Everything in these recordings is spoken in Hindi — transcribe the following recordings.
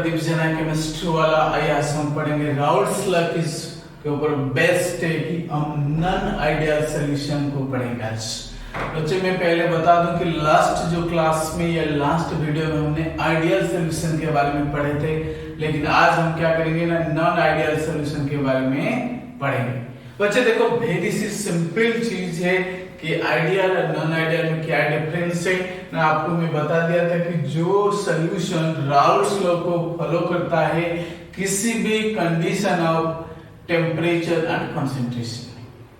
प्रदीप जना केमिस्ट्री वाला। आइए आज हम पढ़ेंगे राउल्ट्स लॉ के ऊपर। बेस्ट है कि हम नॉन आइडियल सॉल्यूशन को पढ़ेंगे आज। बच्चे मैं पहले बता दूं कि लास्ट जो क्लास में या लास्ट वीडियो में हमने आइडियल सॉल्यूशन के बारे में पढ़े थे, लेकिन आज हम क्या करेंगे ना, नॉन आइडियल सॉल्यूशन के बारे में पढ़ेंगे। बच्चे देखो, वेरी सी सिंपल चीज है कि आइडियल और नॉन आइडियल में क्या डिफरेंस है ना। आपको मैं बता दिया था कि जो सॉल्यूशन राउल्ट्स लॉ को फॉलो करता है किसी भी condition of temperature and concentration,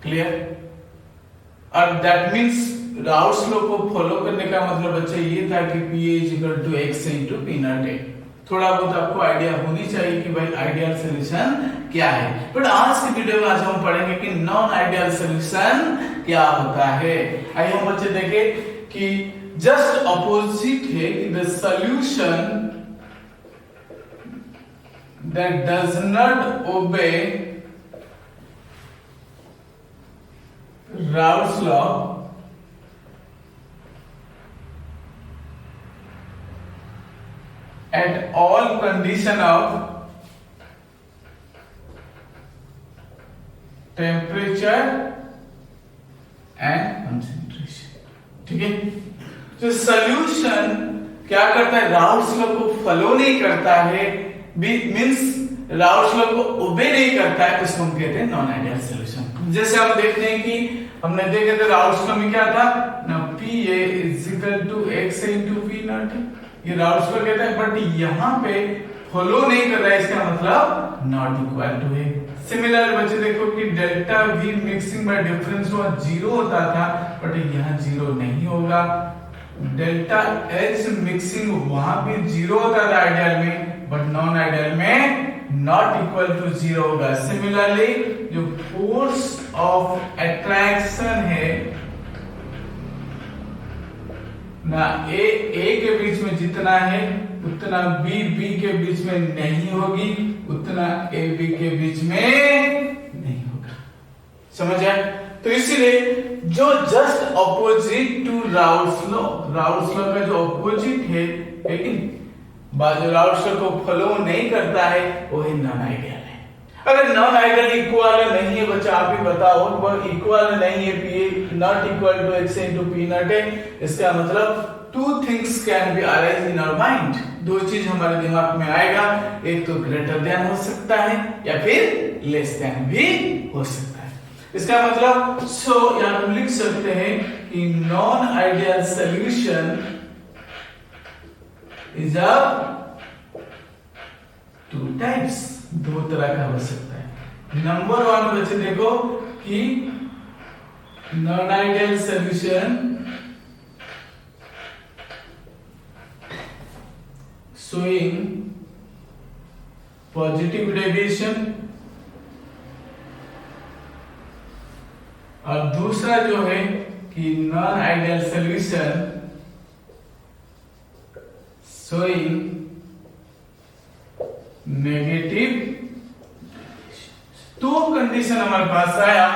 clear. और दैट मींस राउल्ट्स लॉ को फॉलो करने का मतलब बच्चे ये था कि Pa = x × P0 है। थोड़ा बहुत आपको आइडिया होनी चाहिए कि भाई आइडियल सॉल्यूशन क्या है। बट आज की वीडियो में आज हम पढ़ेंगे कि नॉन आइडियल सॉल्यूशन क्या होता है। आइए हम बच्चे देखें कि जस्ट अपोजिट है कि the solution that does not obey Raoult's law at all condition of temperature and concentration, ठीक है। तो सॉल्यूशन क्या करता है, राउल्ट्स लॉ को फॉलो नहीं करता है, मींस राउल्ट्स लॉ को ओबे नहीं करता है, उसको हम कहते हैं नॉन आइडियल सॉल्यूशन। जैसे हम देखते हैं कि हमने देखे थे राउल्ट्स लॉ में क्या था ना, Pa = x × P0, ये राउल्ट्स लॉ कहता है। बट यहाँ पे फॉलो नहीं कर रहा है, इसका मतलब नॉट इक्वल टू है। सिमिलर बच्चे देखो कि delta V mixing by difference हुआ 0 होता था, बट यहाँ 0 नहीं होगा। डेल्टा H मिक्सिंग वहां भी 0 होता था आइडियल में, बट नॉन आइडियल में नॉट इक्वल टू 0 होगा। सिमिलरली जो फोर्स ऑफ अट्रैक्शन है ना, A के बीच में जितना है उतना B के बीच में नहीं होगी, उतना AB के बीच में नहीं होगा। समझ आए? तो इसीलिए जो just opposite to Raoult's law का जो अपोजिट है, लेकिन जो राउल्ट्स लॉ को फॉलो नहीं करता है वो है नॉन आइडियल है। अगर नॉन आइडियल इक्वल नहीं है बच्चा, आप ही बताओ, वह इक्वल नहीं है, Pa = x × P0 है, इसका मतलब two things can be arise in our mind. दो चीज हमारे दिमाग में आएगा, एक तो ग्रेटर देन हो सकता है या फिर लेस देन भी हो सकता है। इसका मतलब यहाँ हम लिख सकते हैं कि non ideal solution is of two types, दो तरह का हो सकता है। नंबर 1 बच्चे देखो कि non ideal solution showing positive deviation, और दूसरा जो है कि non ideal solution showing negative. दो कंडीशन हमारे पास आया,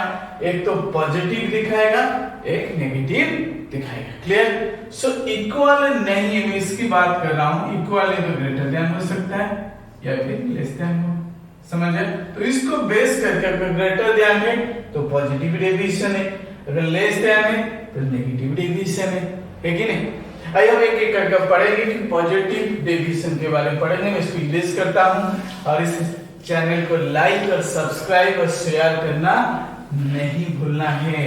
एक तो पॉजिटिव दिखाएगा, एक नेगेटिव दिखाएगा, क्लियर। सो इक्वल नहीं है, मैं इसकी बात कर रहा हूं। इक्वल है तो ग्रेटर देन हो सकता है या फिर लेस देन हो, समझ आए? तो इसको बेस करके अगर ग्रेटर देन है तो पॉजिटिव डेविएशन है, अगर लेस देन है तो नेगेटिव डेविएशन है कि नहीं। आइए हम एक एक करके पढ़ेंगे कि पॉजिटिव डेविएशन के बारे में पढ़ेंगे। मैं इसको इरेज करता हूं, और इस चैनल को लाइक और सब्सक्राइब और शेयर करना नहीं भूलना है।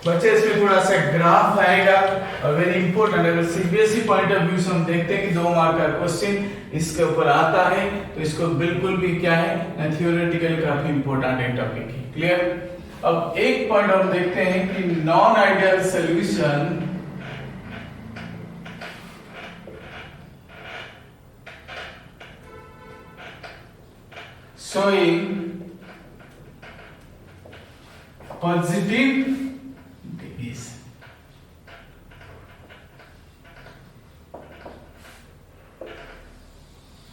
बच्चे इसमें थोड़ा सा ग्राफ आएगा और वेरी इंपॉर्टेंट, अगर सीबीएसई पॉइंट ऑफ व्यू से हम देखते हैं कि 2 मार्क का क्वेश्चन इसके ऊपर आता है, तो इसको बिल्कुल भी क्या है ना, थियोरेटिकली काफी इंपॉर्टेंट है टॉपिक है, क्लियर। अब एक पॉइंट हम देखते हैं कि non ideal solution showing positive deviation।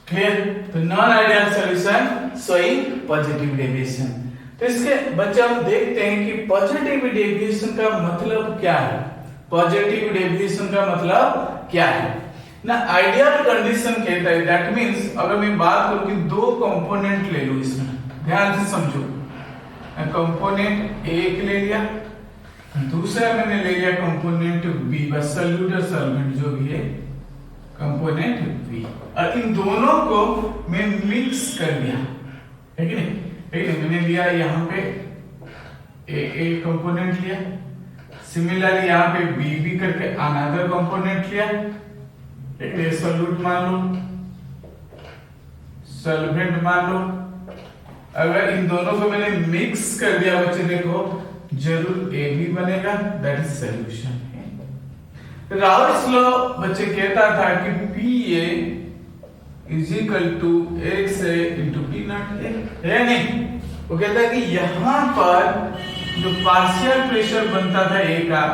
Clear? तो non ideal solution showing positive deviation. तो इसके बच्चे हम देखते हैं कि पॉजिटिव डेविएशन का मतलब क्या है। पॉजिटिव डेविएशन का मतलब क्या है? ना आइडियल कंडीशन कहता है, दैट मींस अगर मैं बात करूं कि दो कंपोनेंट ले लूं इसमें, ध्यान से समझो, कंपोनेंट एक ले लिया, दूसरा मैंने ले लिया कंपोनेंट बी, बस सॉल्यूट और सॉल्वेंट जो भी है कंपोनेंट बी, और इन दोनों को मैं मिक्स कर दिया, है कि नहीं, है कि नहीं, मैंने लिया यहाँ पे ए कंपोनेंट लिया, सिमिलरली यहाँ पे बी बी करके अनदर कंपोनेंट लिया, एक सॉल्यूट मान लो, सॉल्वेंट मान लो। अगर इन दोनों को मैंने मिक्स कर दिया बच्चे देखो जरूर ए बी बनेगा, दैट इज सॉल्यूशन है। राउल्स लॉ बच्चे कहता था कि P A is equal to X A into P not A, है नहीं, वो कहता है कि यहां पर जो पार्शियल प्रेशर बनता था ए का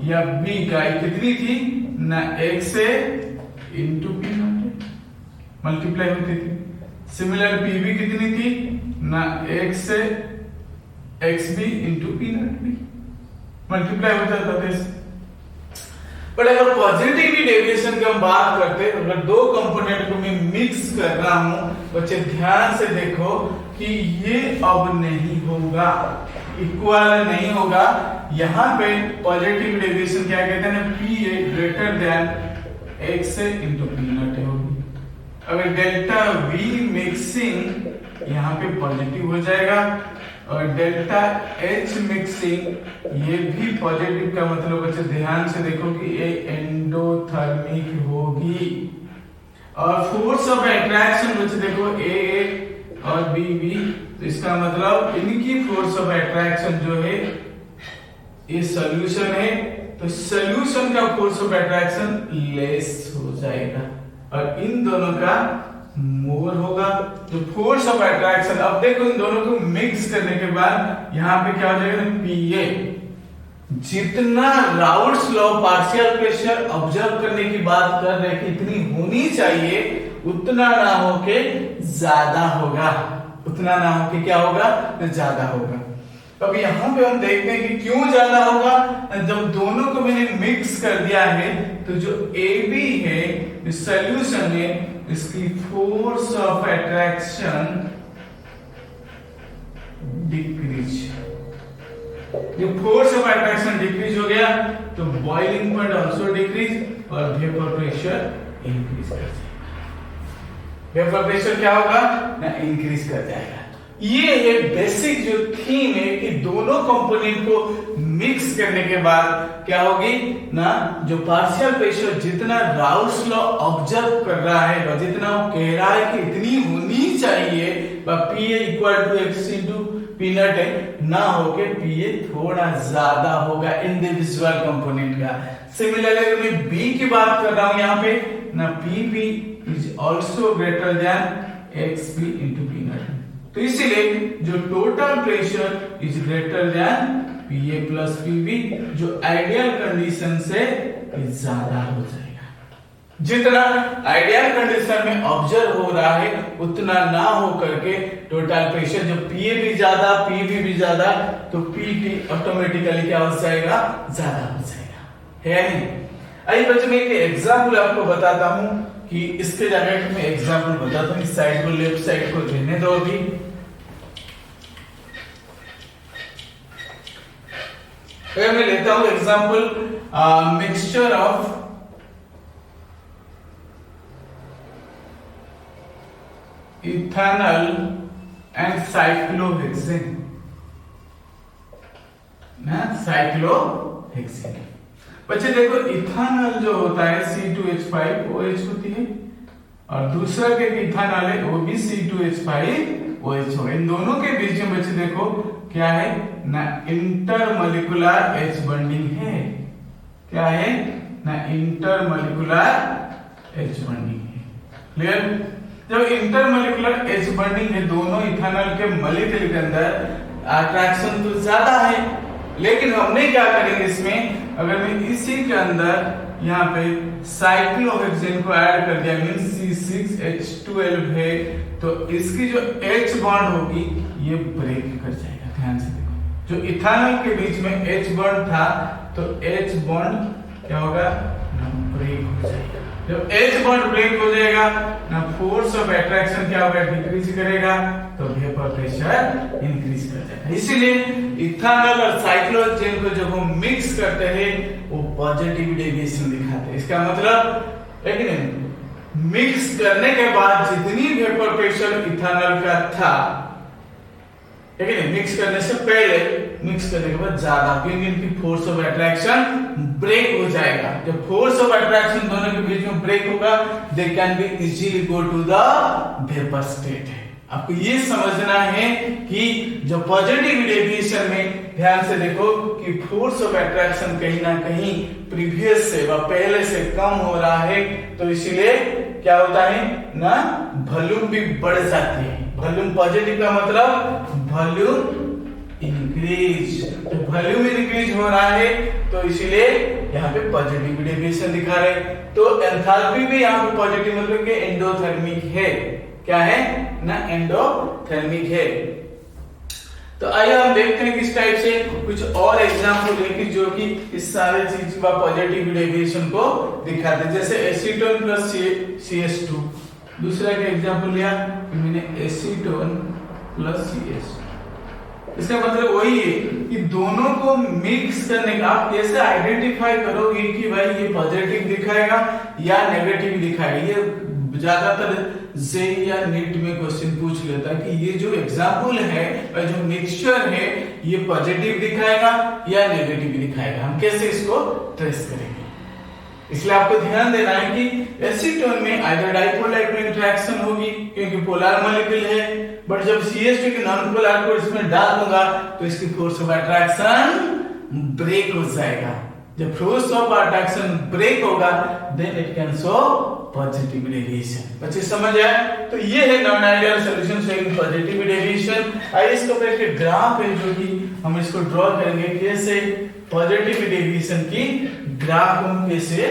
या बी का कितनी थी ना, x A into P not multiply होती थी, सिमिलर पी बी कितनी थी ना, एक्स से X B into P not B multiply हो जाता था इससे। बट अगर पॉजिटिव डेविएशन की हम बात करते, अगर दो कंपोनेंट को मैं मिक्स कर रहा हूं, बच्चे ध्यान से देखो कि ये अब नहीं होगा, इक्वल नहीं होगा, यहां पे पॉजिटिव डेविएशन क्या कहते हैं, P A greater than x से इंटू पी नॉट होगी। अगर डेल्टा वी मिक्सिंग यहाँ पे पॉजिटिव हो जाएगा, और डेल्टा एच मिक्सिंग ये भी पॉजिटिव का मतलब बच्चे ध्यान से देखो कि ये एंडोथर्मिक होगी, और फोर्स ऑफ अट्रैक्शन बच्चे देखो ए और बी बी, तो इसका मतलब इनकी फोर्स ऑफ अट्रैक्शन जो है ये सॉल्यूशन है, तो सॉल्यूशन का फोर्स ऑफ अट्रैक्शन लेस हो जाएगा और इन दोनों का मोर होगा, जो फोर्स ऑफ अट्रैक्शन। अब देखो इन दोनों को मिक्स करने के बाद यहाँ पे क्या हो जाएगा, पीए जितना Raoult's law partial pressure observe करने की बात कर रहे कि इतनी होनी चाहिए, उतना ना होके ज्यादा होगा, उतना ना होके क्या होगा, ज्यादा होगा। अब यहाँ पे हम देखते हैं कि क्यों ज्यादा होगा, जब दोनों को मैंने मिक्स कर दिया है तो जो ए बी है सॉल्यूशन है, इसकी फोर्स ऑफ अट्रैक्शन डिक्रीज, जो फोर्स ऑफ अट्रैक्शन डिक्रीज हो गया तो बॉइलिंग पॉइंट आल्सो डिक्रीज और वेपर प्रेशर इंक्रीज कर जाएगा। वेपर प्रेशर क्या होगा ना, इंक्रीज कर जाएगा। ये एक बेसिक जो थीम है कि दोनों कंपोनेंट को मिक्स करने के बाद क्या होगी ना, जो पार्शियल प्रेशर जितना राउल्स लॉ ऑब्जर्व कर रहा है और जितना वो कह रहा है कि इतनी होनी चाहिए, P A equal to X into P naught है, ना होके पी ए थोड़ा ज्यादा होगा इंडिविजुअल कंपोनेंट का। सिमिलरली मैं बी की बात कर रहा हूं यहाँ पे ना, P B is also greater than X B into P naught, तो इसीलिए जो total pressure is greater than P A plus P B, जो आइडियल कंडीशन से ज्यादा हो जाएगा। जितना आइडियल कंडीशन में ऑब्जर्व हो रहा है उतना ना हो करके टोटल प्रेशर जब पी ए भी ज्यादा पी बी भी ज्यादा तो पी टी ऑटोमेटिकली क्या हो जाएगा, ज्यादा हो जाएगा, है नहीं। आइए बच्चों मैं एक एग्जाम्पल आपको बताता हूं कि इसके जगह में एग्जाम्पल बताता हूं, इस साइड को लेफ्ट साइड को रहने दो अभी। मैं लेता हूं example mixture of ethanol and cyclohexane, ना साइक्लोहेक्सेन। बच्चे देखो इथेनॉल जो होता है C2H5OH होती है और दूसरा के इथेनॉल है वो भी C2H5OH होगा। इन दोनों के बीच में बच्चे देखो क्या है ना, इंटरमोलिकुलर H बॉन्डिंग है, क्या है ना, इंटरमोलिकुलर H बॉन्डिंग है। क्लियर? जब इंटरमोलिकुलर H बॉन्डिंग है दोनों इथेनॉल के मॉलिक्यूल के अंदर, अट्रैक्शन तो ज्यादा है, लेकिन हमने क्या करेंगे इसमें, अगर मैं इसी के अंदर यहाँ पे साइक्लोहेक्सेन को ऐड कर दिया मींस C6H12 है, तो इसकी जो H बॉन्ड होगी ये ब्रेक कर जाएगा। ध्यान से देखो, जो इथेनॉल के बीच में H बॉन्ड था तो H बॉन्ड क्या होगा, ब्रेक हो जाएगा। जब एच बॉन्ड ब्रेक हो जाएगा ना, फोर्स ऑफ अट्रैक्शन क्या होगा, डिक्रीज करेगा, तो वेपर प्रेशर इंक्रीज कर जाएगा। इसीलिए इथेनॉल और साइक्लोहेक्सेन को जब हम मिक्स करते हैं वो पॉजिटिव डेविएशन दिखाते हैं। इसका मतलब है कि नहीं, मिक्स करने के बाद जितनी वेपर प्रेशर इथेनॉल का था, है कि नहीं, मिक्स करने से पहले, मिक्स करने के बाद ज्यादा, क्योंकि इनकी फोर्स ऑफ अट्रैक्शन ब्रेक हो जाएगा। जब फोर्स ऑफ अट्रैक्शन दोनों के बीच में ब्रेक होगा, they can be easily go to the vapour state है। आपको ये समझना है कि जो पॉजिटिव डेविएशन में ध्यान से देखो कि फोर्स ऑफ अट्रैक्शन कहीं ना कहीं प्रीवियस से व पहले से कम हो रहा है, तो इसीलिए क्या होता है ना, वॉल्यूम भी बढ़ जाती है। वॉल्यूम पॉजिटिव का मतलब वॉल्यूम इंक्रीज, तो वॉल्यूम इंक्रीज हो रहा है, तो इसीलिए यहाँ पे पॉजिटिव डेविएशन दिखा रहे। तो एंथैल्पी भी यहाँ पे पॉजिटिव मतलब कि एंडोथर्मिक है। क्या है ना, एंडोथर्मिक है। तो आइए हम देखते हैं किस टाइप से कुछ और एग्जांपल है कि जो कि इस सारे चीज का पॉजिटिव डेविएशन को दिखाते हैं। जैसे एसीटोन प्लस CS2, दूसरा का एग्जांपल लिया मैंने एसीटोन प्लस CS। इसका मतलब वही है कि दोनों को मिक्स करने का आप कैसे आइडेंटिफाई करोगे कि भाई ये पॉजिटिव दिखाएगा या नेगेटिव दिखाएगा। ये ज्यादातर जे या नीट में क्वेश्चन पूछ लेता है कि ये जो एग्जाम्पल है, जो मिक्सचर है, ये पॉजिटिव दिखाएगा या नेगेटिव दिखाएगा, हम कैसे इसको ट्रेस करेंगे। इसलिए आपको ध्यान देना है कि एसीटोन में आइदर डाइपोल डाइपोल इंटरेक्शन होगी क्योंकि पोलर मॉलिक्यूल है, बट जब CS2 के नॉन पोलर को इसमें डाल दूंगा तो इसकी फोर्स ऑफ अट्रैक्शन ब्रेक हो जाएगा। जब फोर्स ऑफ अट्रैक्शन ब्रेक होगा then it can show positive deviation. बच्चे समझ आए? तो ये है non ideal solution showing positive deviation. आइए इसको पे एक ग्राफ है जो कि हम इसको ड्रॉ करेंगे, कैसे पॉजिटिव डेविएशन की ग्राफ हम कैसे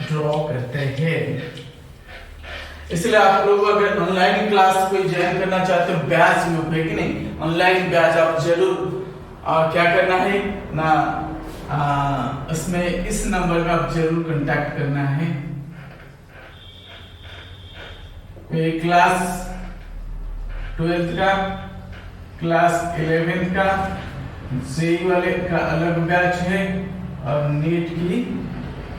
ड्रॉ करते हैं। इसलिए आप लोग अगर ऑनलाइन क्लास कोई ज्वाइन करना चाहते हो, बैच में है कि नहीं, ऑनलाइन बैच आप जरूर क्या करना है ना, उसमें इस नंबर में आप जरूर कांटेक्ट करना है। क्लास 12th का, क्लास 11th का, जेई वाले का अलग बैच है और नीट की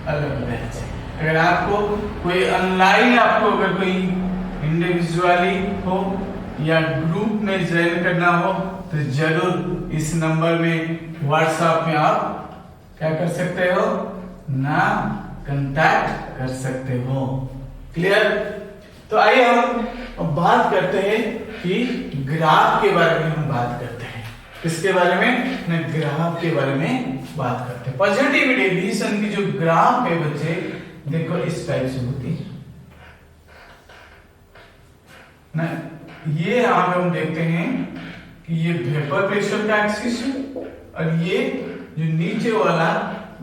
अलग बैच है। अगर आपको कोई ऑनलाइन, आपको अगर कोई इंडिविजुअली हो या ग्रुप में ज्वाइन करना हो तो जरूर इस नंबर में व्हाट्सएप में आप क्या कर सकते हो ना, कांटेक्ट कर सकते हो। क्लियर? तो आइए हम बात करते हैं कि ग्राफ के बारे में हम बात करते हैं। किसके बारे में ना, ग्राफ के बारे में बात करते हैं। पॉजिटिव डेविएशन की जो ग्राफ है बच्चे देखो इस टाइप से होती है ना। ये यहाँ पे हम देखते हैं कि ये वेपर प्रेशर का एक्सिस है और ये जो नीचे वाला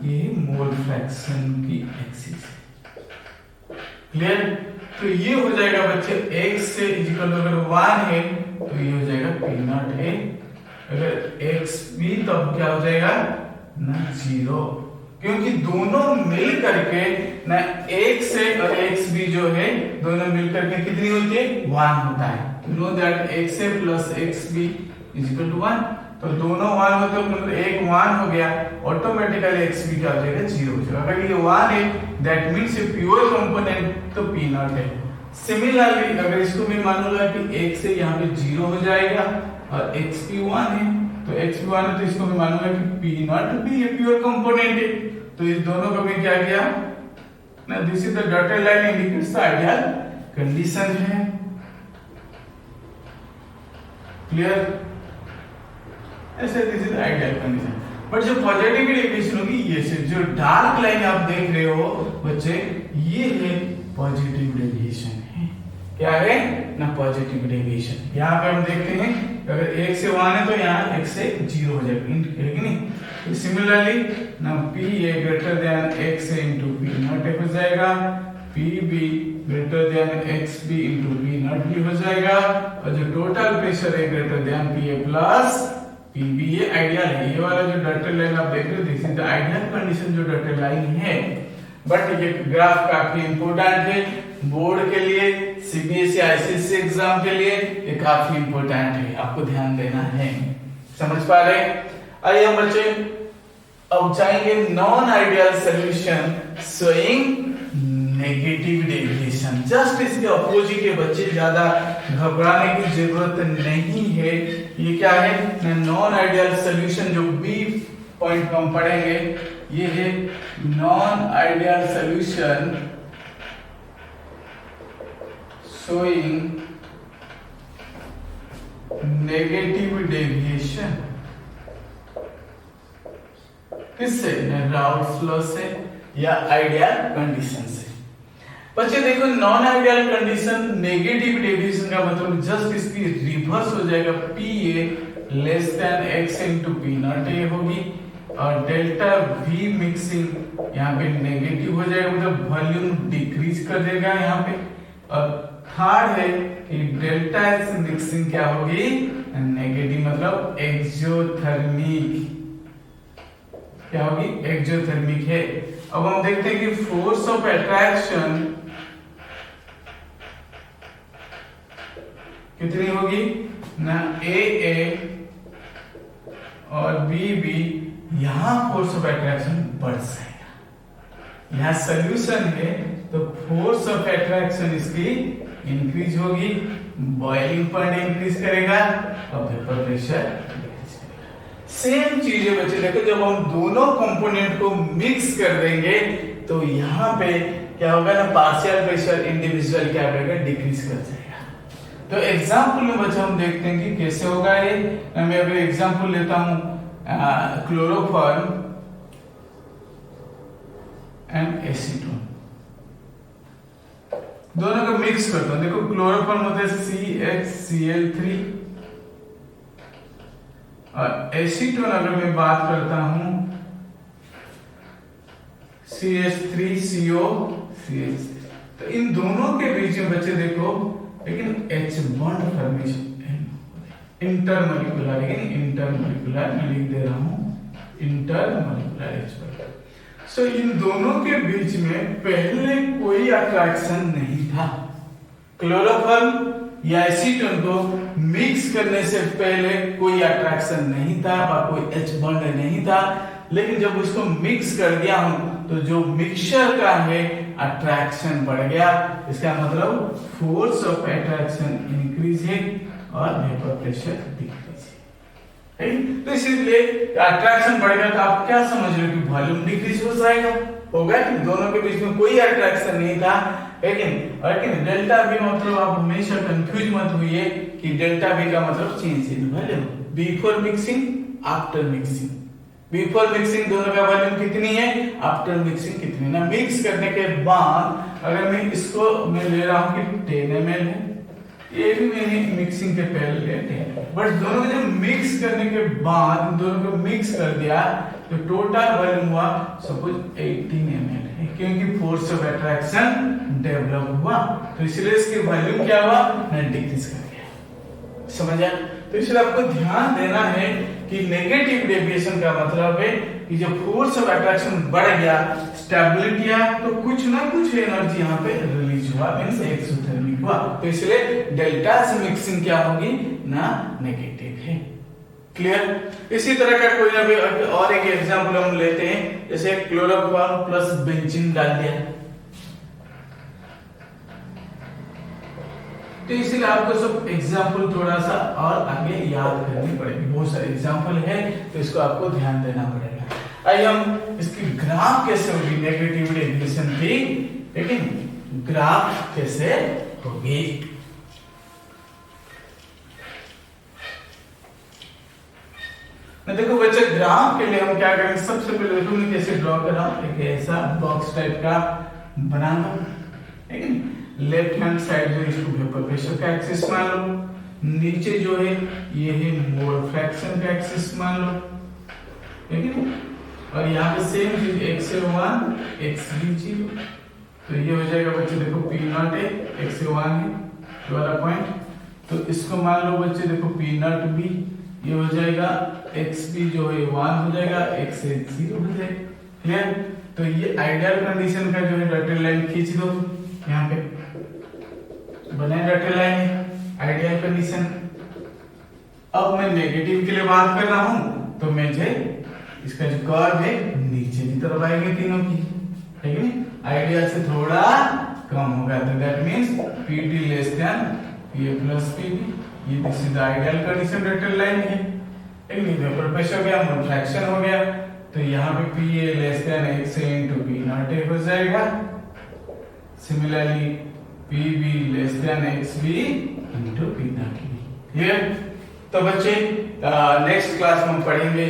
ये मोल फ्रैक्शन की एक्सिस है। क्लियर? तो ये हो जाएगा बच्चे x से इक्वल अगर 1 है तो ये हो जाएगा P0 है, अगर x भी तो क्या हो जाएगा ना 0, क्योंकि दोनों मिल करके ना x से और x भी जो है दोनों मिल करके कितनी होती है 1 होता है। नो दैट x a प्लस x b is equal to 1, तो दोनों 1 होते हैं मतलब एक 1 हो गया, ऑटोमेटिकली x भी क्या हो जाएगा 0 हो जाएगा। अगर ये 1 है दैट मींस ये प्योर कंपोनेंट तो P0 है। सिमिलरली अगर इसको मैं मानूंगा कि x से यहाँ पे 0 हो जाएगा और x भी 1 है तो x भी 1 है, तो इसको मैं मानूंगा कि P0 भी ये प्योर कंपोनेंट है। तो इस दोनों को मैं क्या किया ना, this is the dotted line indicates the ideal condition है। क्लियर? ऐसे this is ideal condition. But जो पॉजिटिव डेविएशन होगी ये से, जो डार्क लाइन आप देख रहे हो बच्चे ये है पॉजिटिव डेविएशन है। क्या है ना, पॉजिटिव डेविएशन। यहाँ पे हम देखते हैं अगर 1 से 1 है तो यहाँ 1 से 0 हो जाएगा, है कि नहीं। सिमिलरली ना P a greater than x a into P0 हो जाएगा, P b greater than x b into P0 भी हो जाएगा, और जो टोटल प्रेशर है greater than P a plus P b, ये आइडियल है। ये वाला जो डॉटेड लाइन आप देख रहे हो this is the ideal condition जो डॉटेड लाइन है। बट ये ग्राफ काफी इंपोर्टेंट है बोर्ड के लिए, सीबीएसई आईसीएसई एग्जाम के लिए ये काफी इंपोर्टेंट है, आपको ध्यान देना है। समझ पा रहे? आइए हम बच्चे अब जाएंगे non ideal solution showing negative deviation. Just इसके अपोजिट है बच्चे, ज्यादा घबराने की जरूरत नहीं है। ये क्या है? नॉन आइडियल सॉल्यूशन, जो बी पॉइंट हम पढ़ेंगे ये है non ideal solution showing negative deviation. किससे? राउल्ट्स लॉ से या आइडियल कंडीशन से। बच्चे देखो non ideal condition negative deviation का मतलब जस्ट इसकी रिवर्स हो जाएगा, P A less than x into P not a होगी और डेल्टा वी मिक्सिंग यहाँ पे नेगेटिव हो जाएगा, मतलब वॉल्यूम डिक्रीज कर देगा यहाँ पे। और थर्ड है कि डेल्टा एक्स मिक्सिंग क्या होगी? नेगेटिव, मतलब एक्सोथर्मिक। क्या होगी? एक्सोथर्मिक है। अब हम देखते हैं कि फोर्स ऑफ अट्रैक्शन कितनी होगी ना, ए और बी, यहां फोर्स ऑफ अट्रैक्शन बढ़ जाएगा। यहां सॉल्यूशन है तो फोर्स ऑफ अट्रैक्शन इसकी इंक्रीज होगी, बॉइलिंग पॉइंट इंक्रीज करेगा और वेपर प्रेशर। सेम चीज है बच्चे, देखो जब हम दोनों कंपोनेंट को मिक्स कर देंगे तो यहाँ पे क्या होगा ना, पार्शियल प्रेशर इंडिविजुअल क्या करेगा? डिक्रीज कर जाएगा। तो एग्जांपल में बच्चे हम देखते हैं कि कैसे होगा ये। मैं अभी एग्जांपल लेता हूं क्लोरोफॉर्म एंड एसीटोन, दोनों को मिक्स करता हूं। देखो क्लोरोफॉर्म होता है CHCl3 और एसीटोन अगर मैं बात करता हूं CH3CO CH3। तो इन दोनों के बीच में बच्चे देखो लेकिन H बॉन्ड फॉर्मेशन इंटरमॉलिक्यूलर, लेकिन इंटरमॉलिक्यूलर मैं लिख दे रहा हूं इंटरमॉलिक्यूलर H बॉन्ड। सो इन दोनों के बीच में पहले कोई अट्रैक्शन नहीं था। क्लोरोफॉर्म या एसीटोन को मिक्स करने से पहले कोई अट्रैक्शन नहीं था और कोई H बॉन्ड नहीं था, लेकिन जब उसको मिक्स कर दिया हूं तो जो मिक्सचर का है अट्रैक्शन बढ़ गया। इसका मतलब फोर्स ऑफ अट्रैक्शन इंक्रीज है और वेपर प्रेशर डिक्रीज है। तो इसलिए अट्रैक्शन बढ़ गया तो आप क्या समझ रहे हो कि वॉल्यूम डिक्रीज हो जाएगा, होगा कि दोनों के बीच में कोई अट्रैक्शन नहीं था। लेकिन डेल्टा वी मतलब आप हमेशा कंफ्यूज मत होइए कि डेल्टा वी का मतलब change in volume before mixing after mixing. Before mixing दोनों का वॉल्यूम कितनी है, आफ्टर मिक्सिंग कितनी ना। मिक्स करने के बाद अगर मैं इसको मैं ले रहा हूं कि 10 ml है, ये भी मैंने मिक्सिंग के पहले ले 10, बट दोनों को जब मिक्स करने के बाद दोनों को मिक्स कर दिया तो टोटल वॉल्यूम हुआ सपोज 18 ml है, क्योंकि फोर्स ऑफ अट्रैक्शन डेवलप हुआ तो इसलिए इसके वॉल्यूम क्या हुआ ना, डिक्रीज कर गया। समझा? तो इसलिए आपको ध्यान देना है कि नेगेटिव डेविएशन का मतलब है कि जब फोर्स ऑफ अट्रैक्शन बढ़ गया, स्टेबिलिटी आया तो कुछ ना कुछ एनर्जी यहाँ पे रिलीज हुआ, मींस एक्सोथर्मिक हुआ। तो इसलिए डेल्टा से मिक्सिंग क्या होगी ना, नेगेटिव है। क्लियर? इसी तरह का कोई ना कोई और एक एग्जांपल हम लेते हैं, जैसे क्लोरोफॉर्म प्लस बेंजीन डाल दिया तो इसलिए आपको सब एग्जाम्पल थोड़ा सा और आगे याद करनी पड़ेगी। बहुत सारे एग्जाम्पल है तो इसको आपको ध्यान देना पड़ेगा। आइए हम इसकी ग्राफ कैसे होगी नेगेटिव डेविएशन की, लेकिन ग्राफ कैसे होगी। देखो बच्चे ग्राफ के लिए हम क्या करेंगे, सबसे पहले देखो मैं कैसे ड्रॉ कर रहा हूं, एक ऐसा बॉक्स टाइप का बना लो, लेकिन लेफ्ट हैंड साइड जो इसको वेपर प्रेशर का एक्सिस मान लो, नीचे जो है ये है मोल फ्रैक्शन का एक्सिस मान लो, ठीक है। और यहाँ पे सेम चीज x1 x0, तो ये हो जाएगा बच्चे देखो P0 है, x1 है ये वाला पॉइंट, तो इसको मान लो बच्चे देखो P0 भी, ये हो जाएगा xb जो है 1 हो जाएगा, x0 हो जाएगा। क्लियर? तो ये आइडियल कंडीशन का जो है डॉटेड लाइन खींच दो, यहाँ पे बने डॉटेड लाइन आइडियल कंडीशन। अब मैं नेगेटिव के लिए बात कर रहा हूं तो मुझे इसका जो कर्व है नीचे की तरफ आएंगे तीनों की, ठीक है नहीं, आइडियल से थोड़ा कम होगा, तो that means PT less than PA plus PB. ये this is the ideal condition dotted line है, ठीक नहीं, वेपर पेश हो गया, मोल फ्रैक्शन हो गया, तो यहाँ पे PA less than X into P not A हो जाएगा। Similarly PB less than X B into P not B. Clear? तो बच्चे नेक्स्ट क्लास में हम पढ़ेंगे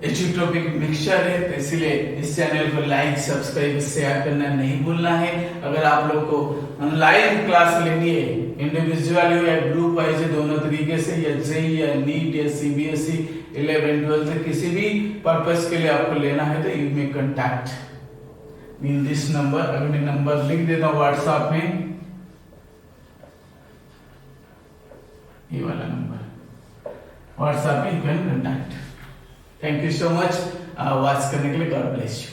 एजियोट्रोपिक मिक्सचर है, तो इसलिए इस चैनल को लाइक सब्सक्राइब शेयर करना नहीं भूलना है। अगर आप लोग को ऑनलाइन क्लास लेनी है, इंडिविजुअल हो या ग्रुप वाइज दोनों तरीके से, या जेई या नीट या सीबीएसई 11 12 किसी भी पर्पस के लिए आपको लेना है, तो you may contact in this number. अगर मैं नंबर लिख देता हूँ व्हाट्सएप में, ये वाला नंबर व्हाट्सएप में you can contact. Thank you so much watch करने के लिए। God bless you.